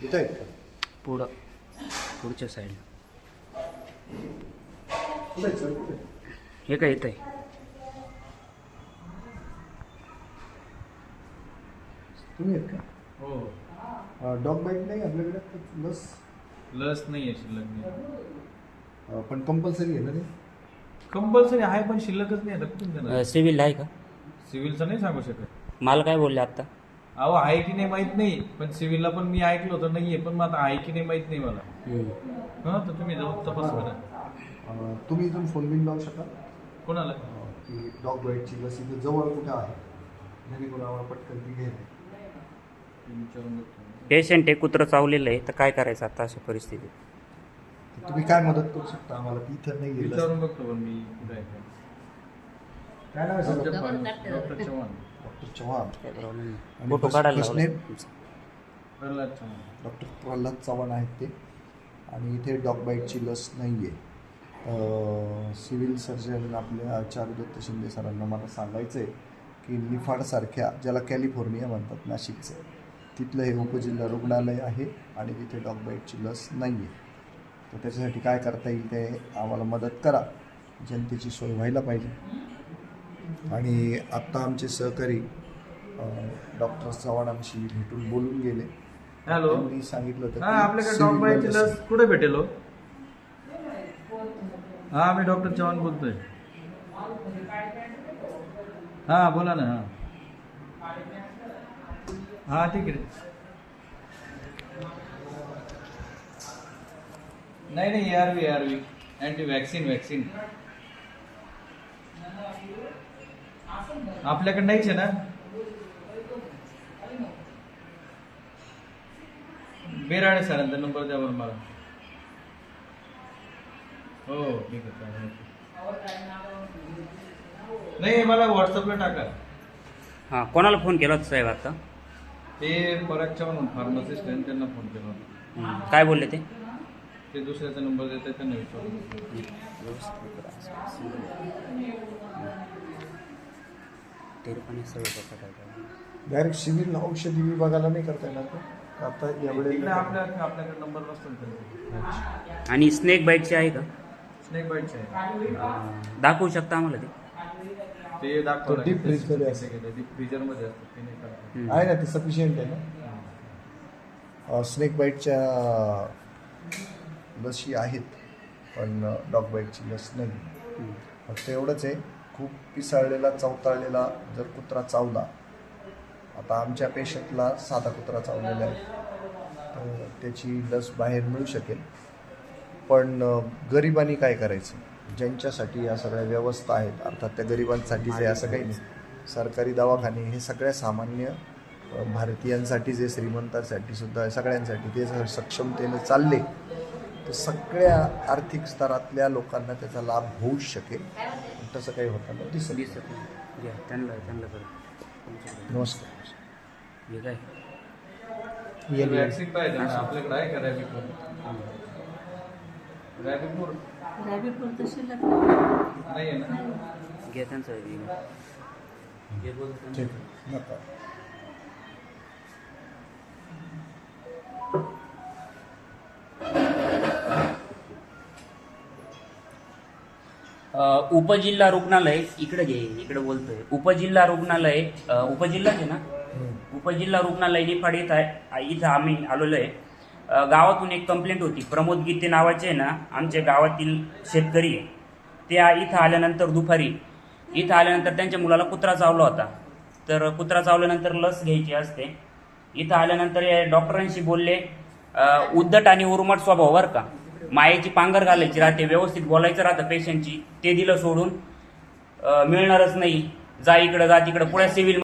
इथं आहेत का? पुढच्या साईडला कुठे आहे सर, कुठे? हे काय येत आहे? तुम्ही आहेत का? हो, डॉग बाईट नाही आपल्याकडे? लस लस नाही आहे, शिल्लक नाही. पण कंपल्सरी आहे ना ते? कंपल्सरी आहे पण शिल्लकच नाही आता कुठून देणार? सिव्हिल आहे का? सिव्हिलचं नाही सांगू शकत. मला काय बोलले आत्ता? अहो आहे की नाही माहित नाही, पण सिव्हिलला पण मी ऐकलं होतं नाहीये, पण मग आता आहे की नाही माहित नाही मला. हा, तर तुम्ही जाऊन तपास करा. तुम्ही इथून फोन बिन लावू शकाल कोणाला? की डॉग बाईटची लस इथं जवळ कुठे आहे, जेणेकरून आम्हाला पटकन ती घ्यायला. विचारून बघतो. पेशंट हे कुत्रं चावलेलं आहे, तर काय करायचं आता अशा परिस्थितीत? तुम्ही काय मदत करू शकता आम्हाला? की इथं नाही गेलं. विचारून बघतो पण मी कुठे आहे काय. काय नाव आहे sir? Doctor Chavan. Doctor Chavan. काय प्रॉब्लेम नाही. आणि फोटो first- काढायला first लावला. name? प्रल्हाद चव्हाण. डॉक्टर प्रल्हाद चव्हाण आहेत ते. आणि इथे डॉग बाईटची लस नाही आहे. सिव्हिल सर्जन आपल्या चारुदत्त शिंदे सरांना मला सांगायचं आहे की निफाडसारख्या, ज्याला कॅलिफोर्निया म्हणतात नाशिकचं, तिथलं हे उपजिल्हा रुग्णालय आहे आणि तिथे डॉग बाईटची लस नाही आहे. तर त्याच्यासाठी काय करता येईल ते आम्हाला मदत करा. जनतेची सोय व्हायला पाहिजे. आणि आत्ता आमचे सहकारी डॉक्टर चव्हाणांशी भेटून बोलून गेले. हॅलो. त्यांनी सांगितलं होतं हा, की आपल्याकडे डॉग सिव्हिलला बाईटची लस- लस कुठे भेटेल हो? हा, मी डॉक्टर चव्हाण बोलतोय. हा, बोला ना. हा ठीक आहे. नाही ARV अँटी वॅक्सिन आपल्याकडे नाहीच आहे ना. बेराडे सरांचा नंबर द्या बरं मला. हो ठीक आहे चालेल. नाही, मला व्हॉट्सअपला टाका. हां, कोणाला फोन केला होता साहेब आता? ते पराग चव्हाण फार्मासिस्ट आहे, त्यांना फोन केला होता. काय बोलले ते? ते दुसऱ्याचा नंबर देतात, त्यांना विचारलं. डायरेक्ट सिव्हिल औषधी विभागाला नाही करता येणार का? आता यावेळेस तिकडे आपल्याकडे नंबर नसतो त्यांचा. आणि स्नेक बाईटचे आहे का? स्नेक बाईटचे आहे. दाखवू शकता आम्हाला ते? ते दाखवा. तो deep freeze मध्ये असतं. डीप फ्रीजर मध्ये असतं, ते नाही करत. आहे ना, ते सफिशियंट आहे ना. स्नेक बाईटच्या लसी आहेत पण डॉग बाईटची लस नाही. फक्त एवढंच आहे, खूप पिसाळलेला चवताळलेला जर कुत्रा चावला, आता आमच्या पेशंटला साधा कुत्रा चावलेला आहे, तर त्याची लस बाहेर मिळू शकेल. पण गरिबांनी काय करायचं? ज्यांच्यासाठी या सगळ्या व्यवस्था आहेत, अर्थात त्या गरिबांसाठीच आहे असं काही नाही. सरकारी दवाखाने हे सगळ्या सामान्य भारतीयांसाठी, जे श्रीमंतांसाठी सुद्धा, सगळ्यांसाठी ते जर सक्षमतेने चालले तर सगळ्या आर्थिक स्तरातल्या लोकांना त्याचा लाभ होऊ शकेल. तसं काही होताना दिसत नाही. त्यांना नमस्कार. हे काय? वॅक्सिन पाहिजे ना, आपल्याकडे आहे का रॅबिकूर? रॅबिकूर तर शिल्लक नाही आहे ना. घ्या त्यांचं. ठीक आहे, नका. उपजिल्हा रुग्णालय इकडे बोलतोय. उपजिल्हा रुग्णालय, उपजिल्हाच आहे ना? उपजिल्हा रुग्णालय निफाड इथं आम्ही आलेलो आहे. गावातून एक कंप्लेंट होती. प्रमोद गीते नावाचे आहे ना, आमच्या गावातील शेतकरी आहे. ते इथं आल्यानंतर दुपारी त्यांच्या मुलाला कुत्रा चावला होता. तर कुत्रा चावल्यानंतर लस घ्यायची असते. इथं आल्यानंतर डॉक्टरांशी बोलले. उद्धट आणि उर्मट स्वभाव बरं का. मायेची पांघर घालायची राहते, व्यवस्थित बोलायचं राहतं पेशंटची. ते दिलं सोडून. मिळणारच नाही, जा इकडं जा तिकडं. पुढे सिव्हिल